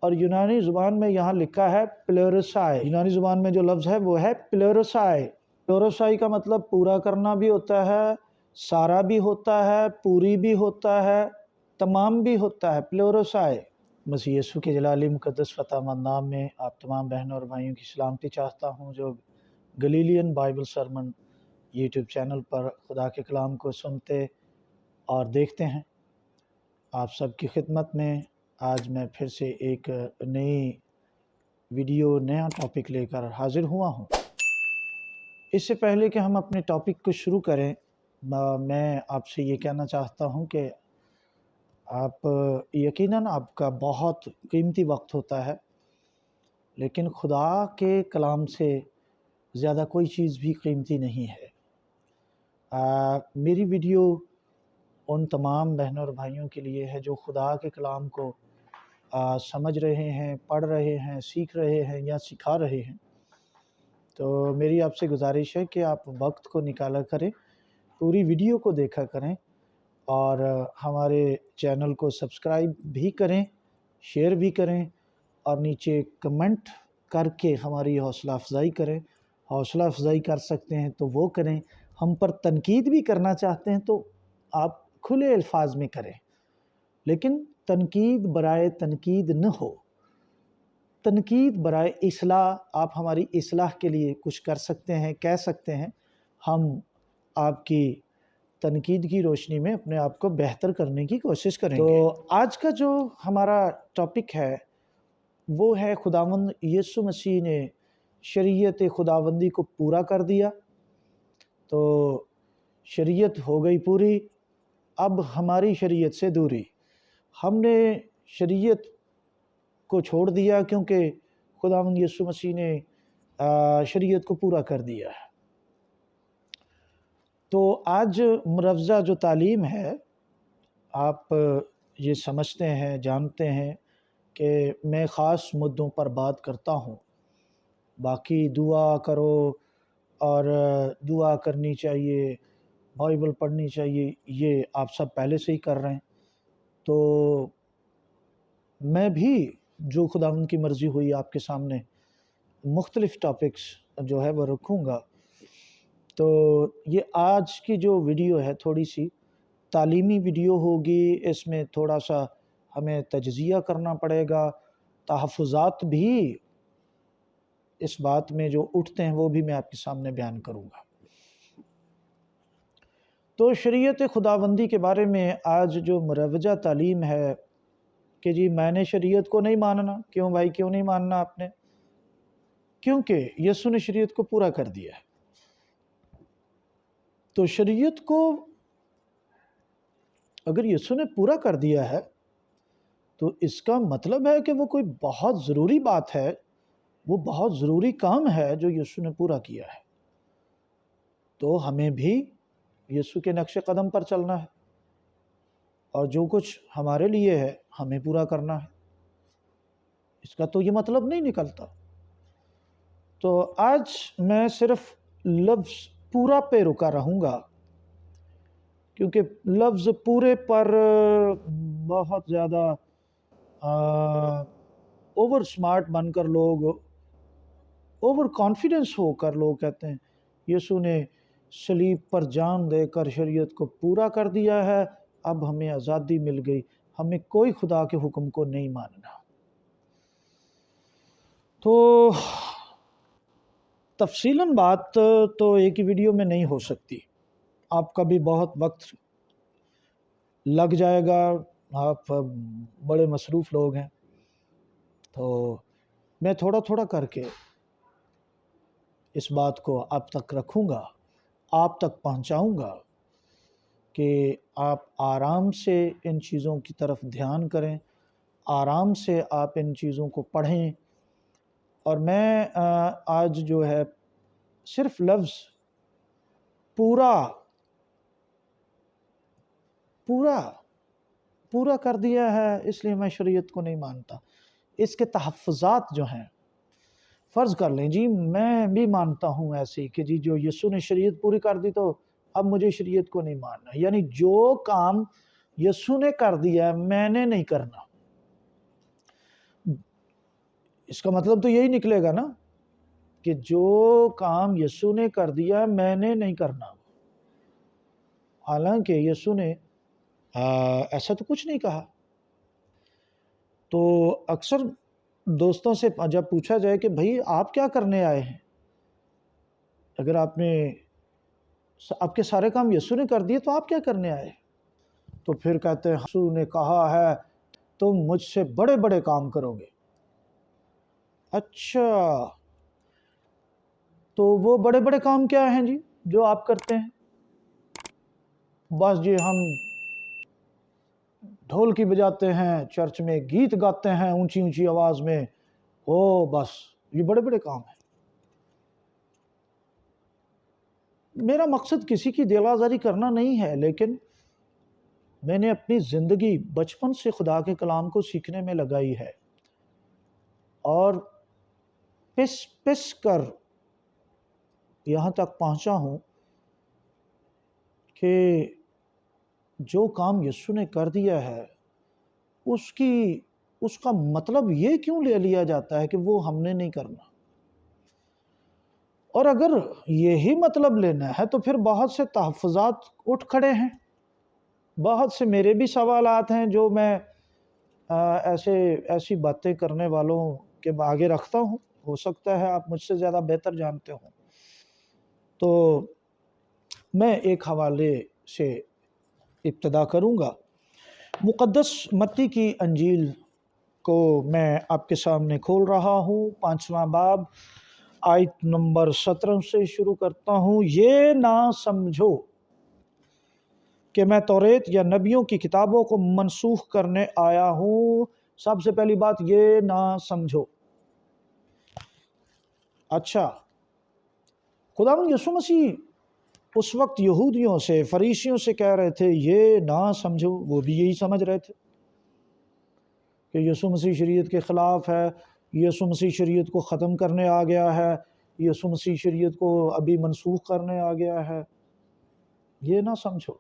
اور یونانی زبان میں یہاں لکھا ہے پلیروسائی۔ یونانی زبان میں جو لفظ ہے وہ ہے پلیروسائی۔ پلیروسائی کا مطلب پورا کرنا بھی ہوتا ہے، سارا بھی ہوتا ہے، پوری بھی ہوتا ہے، تمام بھی ہوتا ہے، پلیروسائی۔ مسیح یسوع کے جلالی مقدس فتح مند نام میں آپ تمام بہنوں اور بھائیوں کی سلامتی چاہتا ہوں جو گلیلین بائبل سرمن یوٹیوب چینل پر خدا کے کلام کو سنتے اور دیکھتے ہیں۔ آپ سب کی خدمت میں آج میں پھر سے ایک نئی ویڈیو، نیا ٹاپک لے کر حاضر ہوا ہوں۔ اس سے پہلے کہ ہم اپنے ٹاپک کو شروع کریں، میں آپ سے یہ کہنا چاہتا ہوں کہ آپ یقیناً آپ کا بہت قیمتی وقت ہوتا ہے، لیکن خدا کے کلام سے زیادہ کوئی چیز بھی قیمتی نہیں ہے۔ میری ویڈیو ان تمام بہنوں اور بھائیوں کے لیے ہے جو خدا کے کلام کو سمجھ رہے ہیں، پڑھ رہے ہیں، سیکھ رہے ہیں یا سکھا رہے ہیں۔ تو میری آپ سے گزارش ہے کہ آپ وقت کو نکالا کریں، پوری ویڈیو کو دیکھا کریں اور ہمارے چینل کو سبسکرائب بھی کریں، شیئر بھی کریں اور نیچے کمنٹ کر کے ہماری حوصلہ افزائی کریں۔ حوصلہ افزائی کر سکتے ہیں تو وہ کریں، ہم پر تنقید بھی کرنا چاہتے ہیں تو آپ کھلے الفاظ میں کریں، لیکن تنقید برائے تنقید نہ ہو، تنقید برائے اصلاح۔ آپ ہماری اصلاح کے لیے کچھ کر سکتے ہیں، کہہ سکتے ہیں، ہم آپ کی تنقید کی روشنی میں اپنے آپ کو بہتر کرنے کی کوشش کریں گے۔ تو آج کا جو ہمارا ٹاپک ہے وہ ہے خداوند یسوع مسیح نے شریعت خداوندی کو پورا کر دیا۔ تو شریعت ہو گئی پوری، اب ہماری شریعت سے دوری۔ ہم نے شریعت کو چھوڑ دیا کیونکہ خداوند یسوع مسیح نے شریعت کو پورا کر دیا ہے۔ تو آج مروزہ جو تعلیم ہے، آپ یہ سمجھتے ہیں، جانتے ہیں کہ میں خاص مدعوں پر بات کرتا ہوں، باقی دعا کرو اور دعا کرنی چاہیے، بائبل پڑھنی چاہیے، یہ آپ سب پہلے سے ہی کر رہے ہیں۔ تو میں بھی جو خداوند کی مرضی ہوئی آپ کے سامنے مختلف ٹاپکس جو ہے وہ رکھوں گا۔ تو یہ آج کی جو ویڈیو ہے تھوڑی سی تعلیمی ویڈیو ہوگی، اس میں تھوڑا سا ہمیں تجزیہ کرنا پڑے گا، تحفظات بھی اس بات میں جو اٹھتے ہیں وہ بھی میں آپ کے سامنے بیان کروں گا۔ تو شریعت خداوندی کے بارے میں آج جو مروجہ تعلیم ہے کہ جی میں نے شریعت کو نہیں ماننا۔ کیوں بھائی، کیوں نہیں ماننا آپ نے؟ کیونکہ یسوع نے شریعت کو پورا کر دیا ہے۔ تو شریعت کو اگر یسوع نے پورا کر دیا ہے تو اس کا مطلب ہے کہ وہ کوئی بہت ضروری بات ہے، وہ بہت ضروری کام ہے جو یسوع نے پورا کیا ہے۔ تو ہمیں بھی یسوع کے نقش قدم پر چلنا ہے اور جو کچھ ہمارے لیے ہے ہمیں پورا کرنا ہے۔ اس کا تو یہ مطلب نہیں نکلتا۔ تو آج میں صرف لفظ پورا پہ رکا رہوں گا، کیونکہ لفظ پورے پر بہت زیادہ اوور سمارٹ بن کر لوگ، اوور کانفیڈنس ہو کر لوگ کہتے ہیں یسوع نے صلیب پر جان دے کر شریعت کو پورا کر دیا ہے، اب ہمیں آزادی مل گئی، ہمیں کوئی خدا کے حکم کو نہیں ماننا۔ تو تفصیلاً بات تو ایک ہی ویڈیو میں نہیں ہو سکتی، آپ کا بھی بہت وقت لگ جائے گا، آپ بڑے مصروف لوگ ہیں۔ تو میں تھوڑا تھوڑا کر کے اس بات کو آپ تک رکھوں گا، آپ تک پہنچاؤں گا کہ آپ آرام سے ان چیزوں کی طرف دھیان کریں، آرام سے آپ ان چیزوں کو پڑھیں۔ اور میں آج جو ہے صرف لفظ پورا کر دیا ہے، اس لیے میں شریعت کو نہیں مانتا۔ اس کے تحفظات جو ہیں، فرض کر لیں جی میں بھی مانتا ہوں ایسے کہ جی جو یسوع نے شریعت پوری کر دی تو اب مجھے شریعت کو نہیں ماننا، یعنی جو کام یسوع نے کر دیا ہے میں نے نہیں کرنا۔ اس کا مطلب تو یہی نکلے گا نا کہ جو کام یسوع نے کر دیا میں نے نہیں کرنا، حالانکہ یسوع نے ایسا تو کچھ نہیں کہا۔ تو اکثر دوستوں سے جب پوچھا جائے کہ بھائی آپ کیا کرنے آئے ہیں، اگر آپ کے سارے کام یسوع نے کر دیے تو آپ کیا کرنے آئے، تو پھر کہتے ہیں یسوع نے کہا ہے تم مجھ سے بڑے بڑے کام کرو گے۔ اچھا، تو وہ بڑے بڑے کام کیا ہیں جی جو آپ کرتے ہیں؟ بس جی ہم ڈھول کی بجاتے ہیں، چرچ میں گیت گاتے ہیں اونچی اونچی آواز میں، بس یہ بڑے بڑے کام ہیں۔ میرا مقصد کسی کی دل آزاری کرنا نہیں ہے، لیکن میں نے اپنی زندگی بچپن سے خدا کے کلام کو سیکھنے میں لگائی ہے، اور پس پس کر یہاں تک پہنچا ہوں کہ جو کام یسوع نے کر دیا ہے اس کا مطلب یہ کیوں لے لیا جاتا ہے کہ وہ ہم نے نہیں کرنا؟ اور اگر یہی مطلب لینا ہے تو پھر بہت سے تحفظات اٹھ کھڑے ہیں، بہت سے میرے بھی سوالات ہیں جو میں ایسی باتیں کرنے والوں کے آگے رکھتا ہوں، ہو سکتا ہے آپ مجھ سے زیادہ بہتر جانتے ہوں۔ تو میں ایک حوالے سے ابتدا کروں گا۔ مقدس متی کی انجیل کو میں آپ کے سامنے کھول رہا ہوں، 5واں باب آیت نمبر 17 سے شروع کرتا ہوں۔ یہ نہ سمجھو کہ میں توریت یا نبیوں کی کتابوں کو منسوخ کرنے آیا ہوں۔ سب سے پہلی بات، یہ نہ سمجھو۔ اچھا، خداوند یسوع مسیح اس وقت یہودیوں سے، فریسیوں سے کہہ رہے تھے یہ نہ سمجھو، وہ بھی یہی سمجھ رہے تھے کہ یسوع مسیح شریعت کے خلاف ہے، یسوع مسیح شریعت کو ختم کرنے آ گیا ہے، یسوع مسیح شریعت کو ابھی منسوخ کرنے آ گیا ہے، یہ نہ سمجھو۔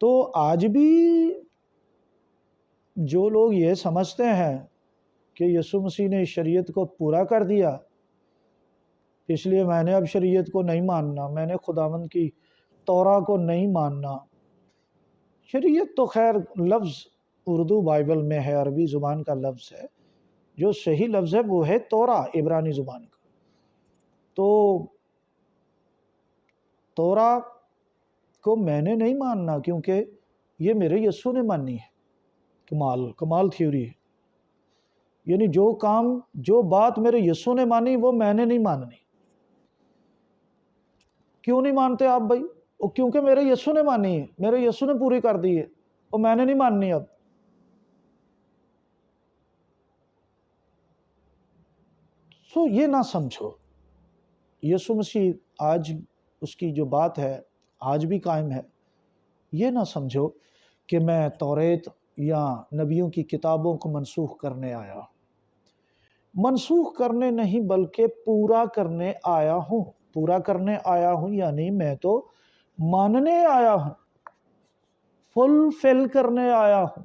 تو آج بھی جو لوگ یہ سمجھتے ہیں کہ یسوع مسیح نے شریعت کو پورا کر دیا، اس لیے میں نے اب شریعت کو نہیں ماننا، میں نے خداوند کی توراہ کو نہیں ماننا۔ شریعت تو خیر لفظ اردو بائبل میں ہے، عربی زبان کا لفظ ہے، جو صحیح لفظ ہے وہ ہے توراہ، عبرانی زبان کا۔ تو توراہ کو میں نے نہیں ماننا کیونکہ یہ میرے یسوع نے مانی ہے۔ کمال تھیوری ہے، یعنی جو بات میرے یسوع نے مانی وہ میں نے نہیں ماننی۔ کیوں نہیں مانتے آپ بھائی؟ کیونکہ میرے یسوع نے مانی ہے، میرے یسوع نے پوری کر دی ہے، اور میں نے نہیں ماننی اب۔ یہ نہ سمجھو، یسوع مسیح آج اس کی جو بات ہے آج بھی قائم ہے، یہ نہ سمجھو کہ میں توریت یا نبیوں کی کتابوں کو منسوخ کرنے آیا۔ منسوخ کرنے نہیں بلکہ پورا کرنے آیا ہوں۔ پورا کرنے آیا ہوں یعنی میں تو ماننے آیا ہوں، فل کرنے آیا ہوں۔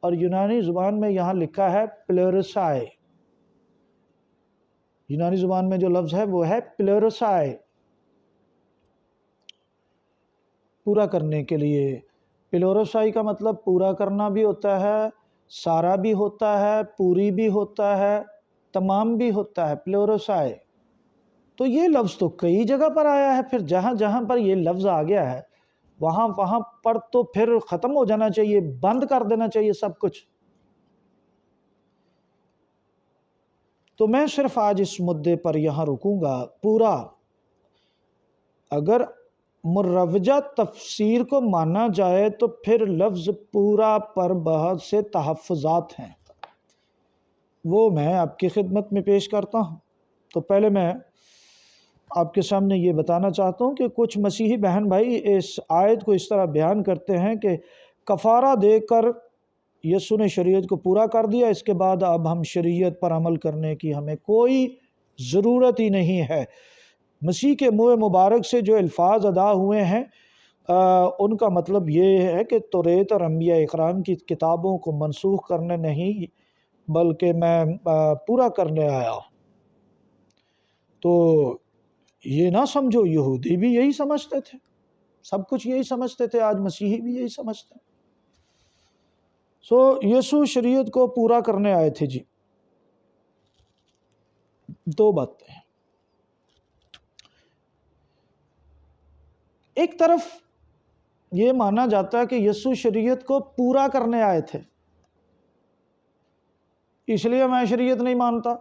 اور یونانی زبان میں یہاں لکھا ہے پلیرسائے، یونانی زبان میں جو لفظ ہے وہ ہے پلیرسائے، پورا کرنے کے لیے۔ پلیرسائی کا مطلب پورا کرنا بھی ہوتا ہے، سارا بھی ہوتا ہے، پوری بھی ہوتا ہے، تمام بھی ہوتا ہے، پلیرسائے۔ تو یہ لفظ تو کئی جگہ پر آیا ہے، پھر جہاں جہاں پر یہ لفظ آ گیا ہے وہاں پر تو پھر ختم ہو جانا چاہیے، بند کر دینا چاہیے سب کچھ۔ تو میں صرف آج اس مدعے پر یہاں رکوں گا۔ پورا، اگر مروجہ تفسیر کو مانا جائے تو پھر لفظ پورا پر بہت سے تحفظات ہیں، وہ میں آپ کی خدمت میں پیش کرتا ہوں۔ تو پہلے میں آپ کے سامنے یہ بتانا چاہتا ہوں کہ کچھ مسیحی بہن بھائی اس آیت کو اس طرح بیان کرتے ہیں کہ کفارہ دے کر یسوع نے شریعت کو پورا کر دیا، اس کے بعد اب ہم شریعت پر عمل کرنے کی ہمیں کوئی ضرورت ہی نہیں ہے۔ مسیح کے منہ مبارک سے جو الفاظ ادا ہوئے ہیں ان کا مطلب یہ ہے کہ توریت اور انبیاء اکرام کی کتابوں کو منسوخ کرنے نہیں بلکہ میں پورا کرنے آیا۔ تو یہ نہ سمجھو یہودی بھی یہی سمجھتے تھے، سب کچھ یہی سمجھتے تھے، آج مسیحی بھی یہی سمجھتے ہیں۔ یسوع شریعت کو پورا کرنے آئے تھے جی۔ دو باتیں، ایک طرف یہ مانا جاتا ہے کہ یسوع شریعت کو پورا کرنے آئے تھے، اس لیے میں شریعت نہیں مانتا۔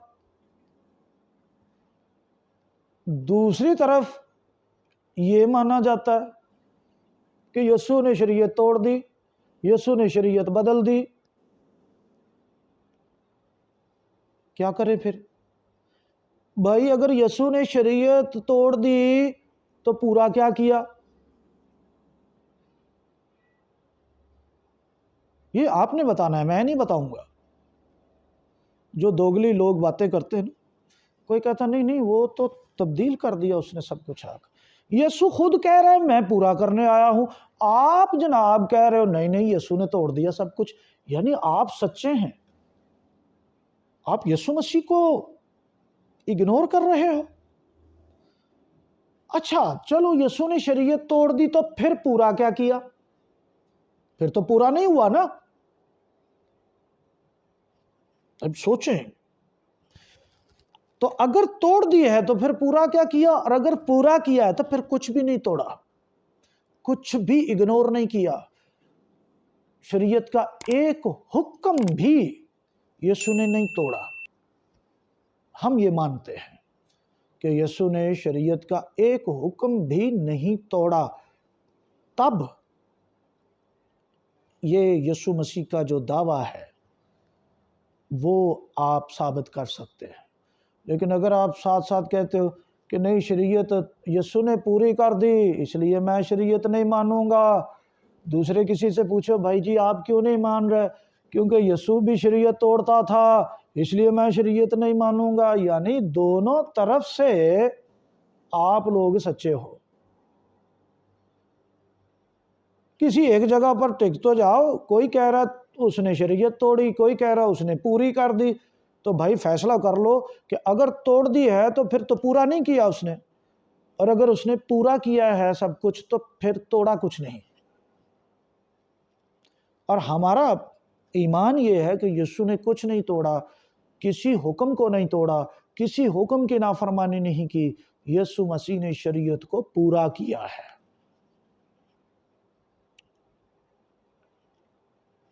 دوسری طرف یہ مانا جاتا ہے کہ یسوع نے شریعت توڑ دی، یسوع نے شریعت بدل دی، کیا کرے پھر؟ بھائی اگر یسوع نے شریعت توڑ دی تو پورا کیا کیا؟ یہ آپ نے بتانا ہے، میں نہیں بتاؤں گا۔ جو دوگلی لوگ باتیں کرتے ہیں، کوئی کہتا نہیں وہ تو تبدیل کر دیا اس نے سب کچھ۔ یسوع خود کہہ رہے ہیں میں پورا کرنے آیا ہوں، آپ جناب کہہ رہے ہو نہیں یسوع نے توڑ دیا سب کچھ، یعنی آپ سچے ہیں، آپ یسوع مسیح کو اگنور کر رہے ہو۔ اچھا چلو یسوع نے شریعت توڑ دی تو پھر پورا کیا کیا؟ پھر تو پورا نہیں ہوا نا۔ اب سوچیں، تو اگر توڑ دی ہے تو پھر پورا کیا کیا؟ اور اگر پورا کیا ہے تو پھر کچھ بھی نہیں توڑا، کچھ بھی اگنور نہیں کیا، شریعت کا ایک حکم بھی یسوع نے نہیں توڑا۔ ہم یہ مانتے ہیں کہ یسوع نے شریعت کا ایک حکم بھی نہیں توڑا، تب یہ یسوع مسیح کا جو دعویٰ ہے وہ آپ ثابت کر سکتے ہیں۔ لیکن اگر آپ ساتھ ساتھ کہتے ہو کہ نہیں شریعت یسوع نے پوری کر دی اس لیے میں شریعت نہیں مانوں گا، دوسرے کسی سے پوچھو بھائی جی آپ کیوں نہیں مان رہے؟ کیونکہ یسوع بھی شریعت توڑتا تھا اس لیے میں شریعت نہیں مانوں گا، یعنی دونوں طرف سے آپ لوگ سچے ہو۔ کسی ایک جگہ پر ٹک تو جاؤ، کوئی کہہ رہا اس نے شریعت توڑی، کوئی کہہ رہا اس نے پوری کر دی، تو بھائی فیصلہ کر لو کہ اگر توڑ دی ہے تو پھر تو پورا نہیں کیا اس نے، اور اگر اس نے پورا کیا ہے سب کچھ تو پھر توڑا کچھ نہیں۔ اور ہمارا ایمان یہ ہے کہ یسوع نے کچھ نہیں توڑا، کسی حکم کو نہیں توڑا، کسی حکم کی نافرمانی نہیں کی، یسوع مسیح نے شریعت کو پورا کیا ہے۔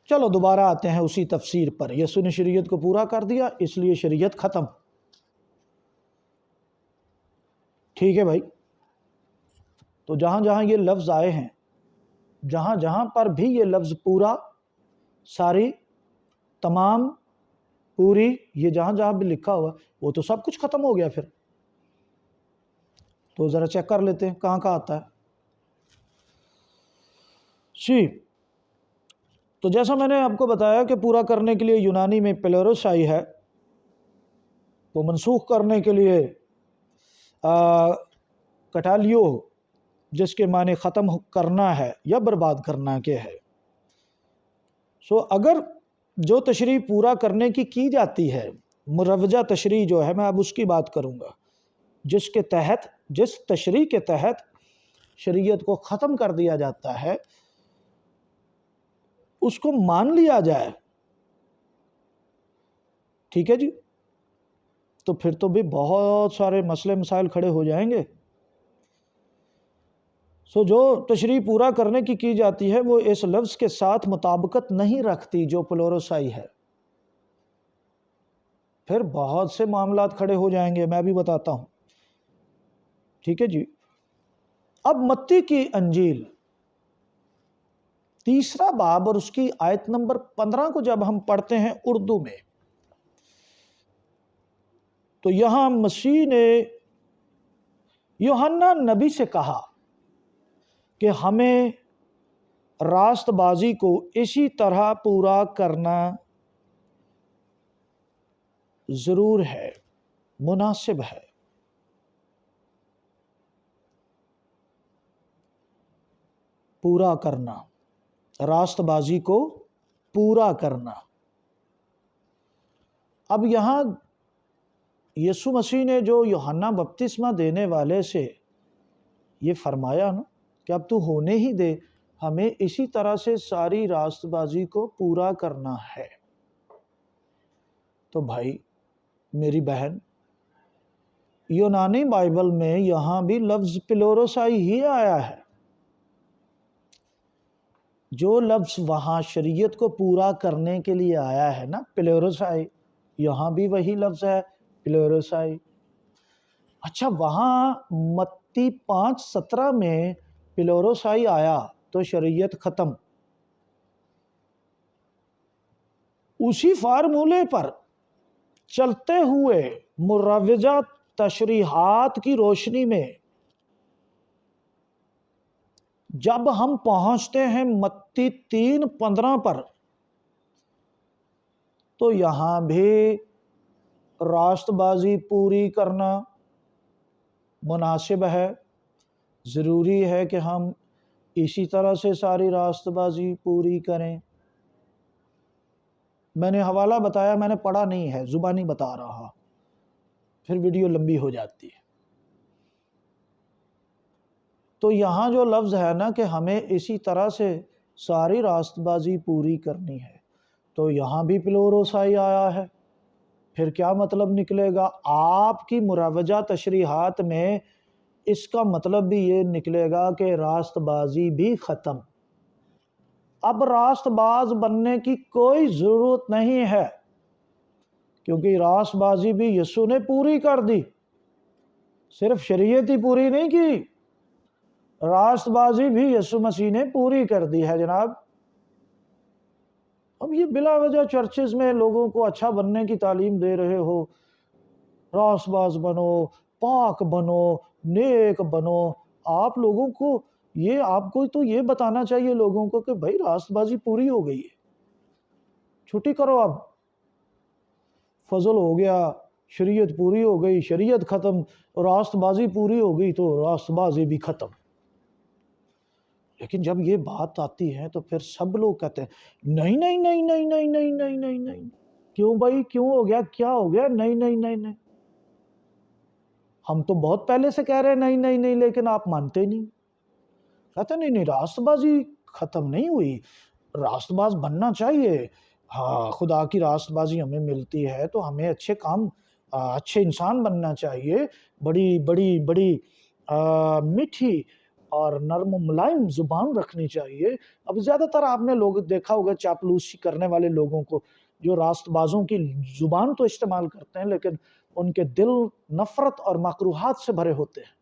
چلو دوبارہ آتے ہیں اسی تفسیر پر، یسوع نے شریعت کو پورا کر دیا اس لیے شریعت ختم۔ ٹھیک ہے بھائی، تو جہاں جہاں یہ لفظ آئے ہیں، جہاں جہاں پر بھی یہ لفظ پورا، ساری، تمام، پوری، یہ جہاں جہاں بھی لکھا ہوا وہ تو سب کچھ ختم ہو گیا پھر۔ تو ذرا چیک کر لیتے ہیں کہاں کہاں آتا ہے۔ جی، تو جیسا میں نے آپ کو بتایا کہ پورا کرنے کے لیے یونانی میں پلیروسائی ہے، وہ منسوخ کرنے کے لیے کٹالیو، جس کے معنی ختم کرنا ہے یا برباد کرنا کے ہے۔ اگر جو تشریح پورا کرنے کی جاتی ہے، مروجہ تشریح جو ہے، میں اب اس کی بات کروں گا، جس تشریح کے تحت شریعت کو ختم کر دیا جاتا ہے، اس کو مان لیا جائے، ٹھیک ہے جی، تو پھر تو بھی بہت سارے مسئلے مسائل کھڑے ہو جائیں گے۔ جو تشریح پورا کرنے کی جاتی ہے وہ اس لفظ کے ساتھ مطابقت نہیں رکھتی جو پلیروسائی ہے، پھر بہت سے معاملات کھڑے ہو جائیں گے، میں بھی بتاتا ہوں، ٹھیک ہے جی۔ اب متی کی انجیل 3 باب اور اس کی آیت نمبر 15 کو جب ہم پڑھتے ہیں اردو میں، تو یہاں مسیح نے یوحنا نبی سے کہا کہ ہمیں راست بازی کو اسی طرح پورا کرنا ضرور ہے، مناسب ہے۔ پورا کرنا، راست بازی کو پورا کرنا۔ اب یہاں یسوع مسیح نے جو یوحنا بپتسمہ دینے والے سے یہ فرمایا نا کہ اب تو ہونے ہی دے، ہمیں اسی طرح سے ساری راست بازی کو پورا کرنا ہے۔ تو بھائی میری بہن، یونانی بائبل میں یہاں بھی لفظ پلوروسائی ہی آیا ہے۔ جو لفظ وہاں شریعت کو پورا کرنے کے لیے آیا ہے نا، پلوروسائی، یہاں بھی وہی لفظ ہے، پلوروسائی۔ اچھا، وہاں متی 5:17 میں پلوروسائی آیا تو شریعت ختم۔ اسی فارمولے پر چلتے ہوئے مروجہ تشریحات کی روشنی میں جب ہم پہنچتے ہیں متی 3:15 پر، تو یہاں بھی راست بازی پوری کرنا مناسب ہے، ضروری ہے کہ ہم اسی طرح سے ساری راست بازی پوری کریں۔ میں نے حوالہ بتایا، میں نے پڑھا نہیں ہے، زبانی بتا رہا، پھر ویڈیو لمبی ہو جاتی ہے۔ تو یہاں جو لفظ ہے نا کہ ہمیں اسی طرح سے ساری راست بازی پوری کرنی ہے، تو یہاں بھی پلوروسائی آیا ہے۔ پھر کیا مطلب نکلے گا؟ آپ کی مروجہ تشریحات میں اس کا مطلب بھی یہ نکلے گا کہ راست بازی بھی ختم۔ اب راست باز بننے کی کوئی ضرورت نہیں ہے، کیونکہ راست بازی بھی یسوع نے پوری کر دی، صرف شریعت ہی پوری نہیں کی، راست بازی بھی یسوع مسیح نے پوری کر دی ہے جناب۔ اب یہ بلا وجہ چرچز میں لوگوں کو اچھا بننے کی تعلیم دے رہے ہو، راست باز بنو، پاک بنو، نیک بنو۔ آپ لوگوں کو آپ کو تو یہ بتانا چاہیے لوگوں کو کہ بھائی راست بازی پوری ہو گئی ہے، چھٹی کرو، اب فضل ہو گیا، شریعت پوری ہو گئی، شریعت ختم، راست بازی پوری ہو گئی تو راست بازی بھی ختم۔ لیکن جب یہ بات آتی ہے تو پھر سب لوگ کہتے ہیں نہیں نہیں نہیں نہیں نہیں نہیں نہیں نہیں نہیں۔ کیوں بھائی، کیوں ہو گیا، کیا ہو گیا؟ نہیں نہیں نہیں نہیں، ہم تو بہت پہلے سے کہہ رہے ہیں نہیں نہیں نہیں، لیکن آپ مانتے نہیں۔ کہتے نہیں نہیں، راست بازی ختم نہیں ہوئی، راست باز بننا چاہیے۔ ہاں، خدا کی راست بازی ہمیں ملتی ہے تو ہمیں اچھے کام، اچھے انسان بننا چاہیے، بڑی بڑی بڑی میٹھی اور نرم و ملائم زبان رکھنی چاہیے۔ اب زیادہ تر آپ نے لوگ دیکھا ہوگا چاپلوسی کرنے والے لوگوں کو، جو راست بازوں کی زبان تو استعمال کرتے ہیں لیکن ان کے دل نفرت اور مکروہات سے بھرے ہوتے ہیں۔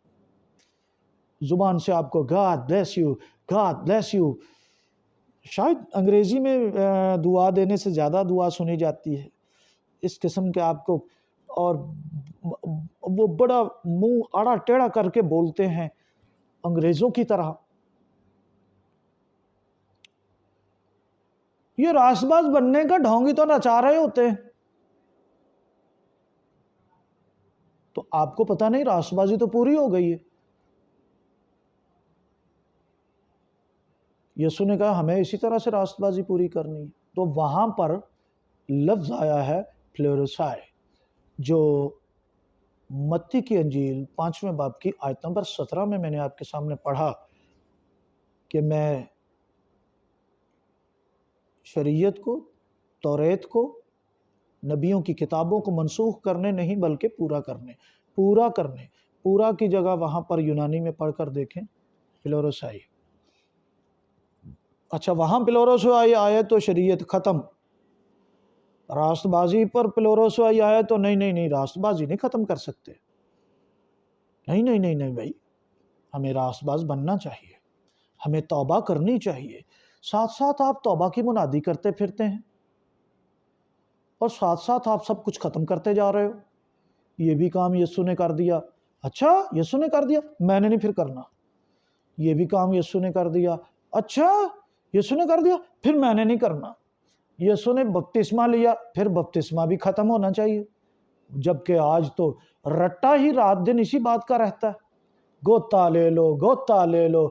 زبان سے آپ کو God bless you، God bless you، شاید انگریزی میں دعا دینے سے زیادہ دعا سنی جاتی ہے اس قسم کے آپ کو، اور وہ بڑا منہ آڑا ٹیڑھا کر کے بولتے ہیں انگریزوں کی طرح۔ یہ راست باز بننے کا ڈھونگ ہی تو نچا رہے ہوتے ہیں، تو آپ کو پتہ نہیں راست بازی تو پوری ہو گئی ہے۔ یسوع نے کہا ہمیں اسی طرح سے راست بازی پوری کرنی ہے، تو وہاں پر لفظ آیا ہے پلوروسائی، جو متی کی انجیل 5ویں باب کی آیت نمبر 17 میں نے آپ کے سامنے پڑھا کہ میں شریعت کو، توریت کو، نبیوں کی کتابوں کو منسوخ کرنے نہیں بلکہ پورا کرنے۔ پورا کی جگہ وہاں پر یونانی میں پڑھ کر دیکھیں پلوروسائی۔ اچھا، وہاں پلوروسائی آئے تو شریعت ختم، راست بازی پر پلوروسائی آئے تو نہیں نہیں نہیں، راست بازی نہیں ختم کر سکتے، نہیں نہیں نہیں نہیں بھائی، ہمیں راست باز بننا چاہیے، ہمیں توبہ کرنی چاہیے۔ ساتھ ساتھ آپ توبہ کی منادی کرتے پھرتے ہیں اور ساتھ ساتھ آپ سب کچھ ختم کرتے جا رہے ہو۔ یہ بھی کام یسوع نے کر دیا، اچھا یسوع نے کر دیا، میں نے نہیں پھر کرنا۔ یہ بھی کام یسوع نے کر دیا، اچھا یسوع نے کر دیا، پھر میں نے نہیں کرنا۔ یسوع نے بپتسمہ لیا، پھر بپتسمہ بھی ختم ہونا چاہیے، جبکہ آج تو رٹا ہی رات دن اسی بات کا رہتا ہے، گوتا لے لو، گوتا لے لو،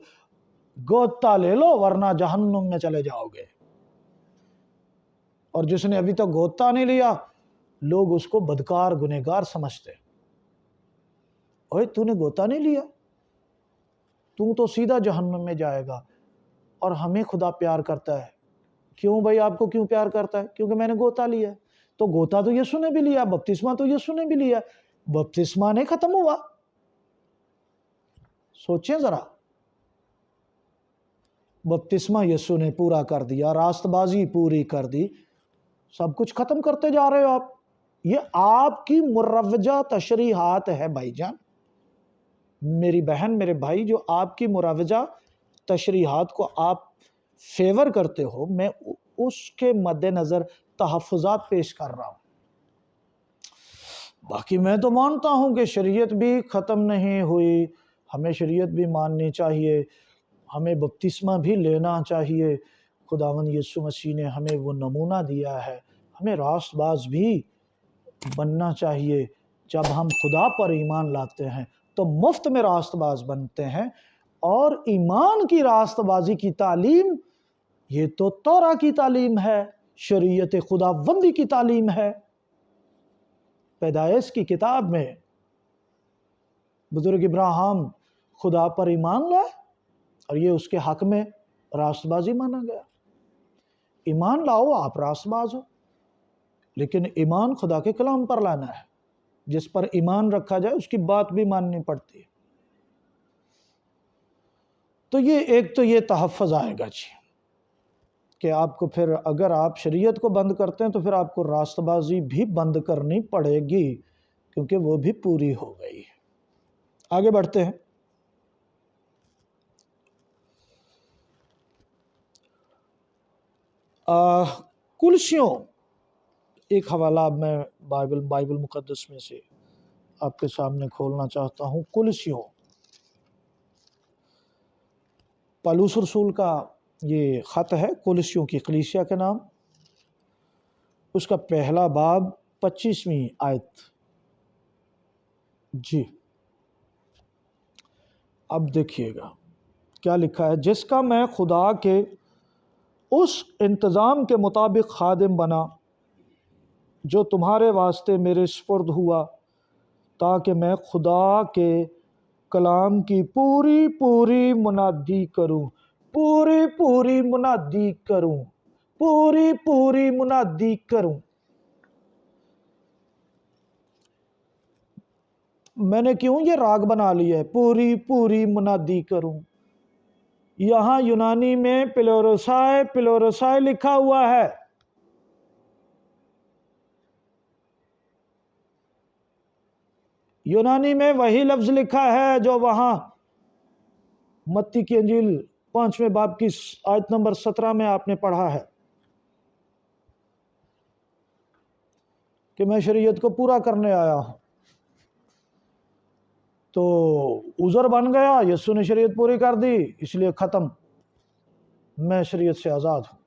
گوتا لے لو ورنہ جہنم میں چلے جاؤ گے۔ اور جس نے ابھی تک گوتا نہیں لیا، لوگ اس کو بدکار گنہگار سمجھتے ہیں۔ اوے تو نے غوطہ نہیں لیا، تو سیدھا جہنم میں جائے گا۔ اور ہمیں خدا پیار کرتا ہے۔ کیوں بھائی؟ آپ کو کیوں پیار کرتا ہے؟ کیونکہ میں نے غوطہ لیا ہے۔ تو غوطہ تو یسوع نے بھی لیا، بپتسمہ تو یسوع نے بھی لیا، بپتسمہ نہیں ختم ہوا۔ سوچیں ذرا، بپتسمہ یسوع نے پورا کر دیا، راست بازی پوری کر دی، سب کچھ ختم کرتے جا رہے ہو آپ۔ یہ آپ کی مروجہ تشریحات ہے بھائی جان، میری بہن، میرے بھائی، جو آپ کی مروجہ تشریحات کو آپ فیور کرتے ہو، میں اس کے مد نظر تحفظات پیش کر رہا ہوں۔ باقی میں تو مانتا ہوں کہ شریعت بھی ختم نہیں ہوئی، ہمیں شریعت بھی ماننی چاہیے، ہمیں بپتسمہ بھی لینا چاہیے۔ خداوند یسوع مسیح نے ہمیں وہ نمونہ دیا ہے، ہمیں راست باز بھی بننا چاہیے۔ جب ہم خدا پر ایمان لاتے ہیں تو مفت میں راست باز بنتے ہیں، اور ایمان کی راست بازی کی تعلیم یہ تو توراہ کی تعلیم ہے، شریعت خداوندی کی تعلیم ہے۔ پیدائش کی کتاب میں بزرگ ابراہیم خدا پر ایمان لائے اور یہ اس کے حق میں راست بازی مانا گیا۔ ایمان لاؤ، آپ راست باز ہو، لیکن ایمان خدا کے کلام پر لانا ہے۔ جس پر ایمان رکھا جائے اس کی بات بھی ماننی پڑتی ہے۔ تو یہ تحفظ آئے گا جی، کہ آپ کو پھر اگر آپ شریعت کو بند کرتے ہیں تو پھر آپ کو راست بازی بھی بند کرنی پڑے گی، کیونکہ وہ بھی پوری ہو گئی۔ آگے بڑھتے ہیں۔ کلسیوں، ایک حوالہ اب میں بائبل مقدس میں سے آپ کے سامنے کھولنا چاہتا ہوں۔ کلسیوں، پالوس رسول کا یہ خط ہے کلسیوں کی کلیسیا کے نام، اس کا پہلا باب 25ویں آیت۔ جی اب دیکھیے گا کیا لکھا ہے۔ جس کا میں خدا کے اس انتظام کے مطابق خادم بنا جو تمہارے واسطے میرے سپرد ہوا، تاکہ میں خدا کے کلام کی پوری منادی کروں، پوری منادی کروں، پوری منادی کروں۔ میں نے کیوں یہ راگ بنا لیا ہے، پوری منادی کروں؟ یہاں یونانی میں پلوروسائے لکھا ہوا ہے۔ یونانی میں وہی لفظ لکھا ہے جو وہاں متی کی انجیل 5ویں باب کی آیت نمبر 17 میں آپ نے پڑھا ہے کہ میں شریعت کو پورا کرنے آیا ہوں۔ تو عذر بن گیا، یسوع نے شریعت پوری کر دی، اس لیے ختم، میں شریعت سے آزاد ہوں۔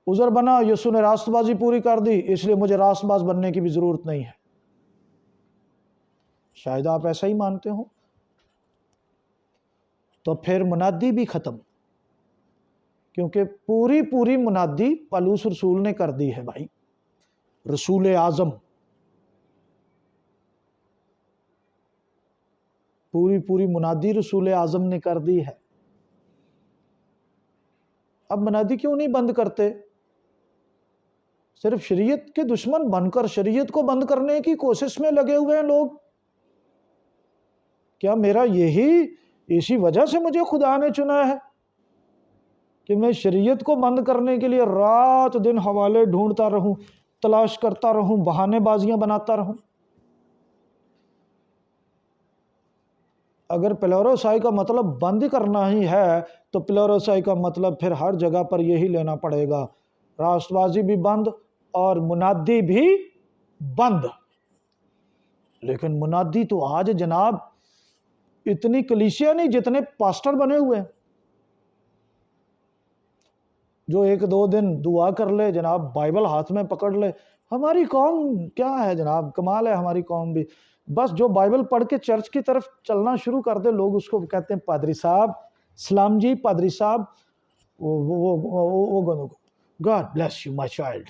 عذر بنا، یسوع نے راست بازی پوری کر دی، اس لیے مجھے راست باز بننے کی بھی ضرورت نہیں ہے۔ شاید آپ ایسا ہی مانتے ہو۔ تو پھر منادی بھی ختم، کیونکہ پوری منادی پالوس رسول نے کر دی ہے بھائی، رسول اعظم پوری منادی رسول اعظم نے کر دی ہے۔ اب منادی کیوں نہیں بند کرتے؟ صرف شریعت کے دشمن بن کر شریعت کو بند کرنے کی کوشش میں لگے ہوئے ہیں لوگ۔ کیا میرا اسی وجہ سے مجھے خدا نے چنا ہے کہ میں شریعت کو بند کرنے کے لیے رات دن حوالے ڈھونڈتا رہوں، تلاش کرتا رہوں، بہانے بازیاں بناتا رہوں؟ اگر پلوروسائی کا مطلب بند کرنا ہی ہے تو پلوروسائی کا مطلب پھر ہر جگہ پر یہی لینا پڑے گا، راست بازی بھی بند اور منادی بھی بند۔ لیکن منادی تو آج جناب اتنی کلیسیا نہیں جتنے پاسٹر بنے ہوئے ہیں، جو 1-2 دن دعا کر لے جناب، بائبل ہاتھ میں پکڑ لے۔ ہماری قوم کیا ہے جناب، کمال ہے ہماری قوم بھی، بس جو بائبل پڑھ کے چرچ کی طرف چلنا شروع کر دے، لوگ اس کو کہتے ہیں پادری صاحب، سلام جی پادری صاحب، God bless you my child,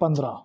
15,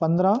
15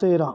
13।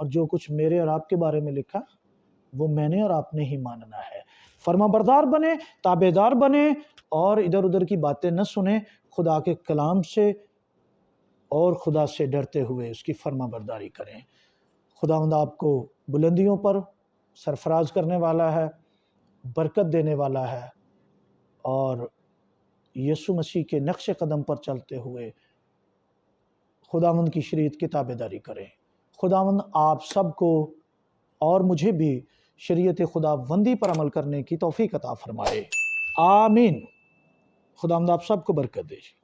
اور جو کچھ میرے اور آپ کے بارے میں لکھا وہ میں نے اور آپ نے ہی ماننا ہے۔ فرما بردار بنے، تابعدار بنے، اور ادھر ادھر کی باتیں نہ سنیں، خدا کے کلام سے اور خدا سے ڈرتے ہوئے اس کی فرما برداری کریں۔ خداوند آپ کو بلندیوں پر سرفراز کرنے والا ہے، برکت دینے والا ہے، اور یسوع مسیح کے نقش قدم پر چلتے ہوئے خداوند کی شریعت کی تابعداری کریں۔ خداوند آپ سب کو اور مجھے بھی شریعت خداوندی پر عمل کرنے کی توفیق عطا فرمائے۔ آمین۔ خداوند آپ سب کو برکت دے۔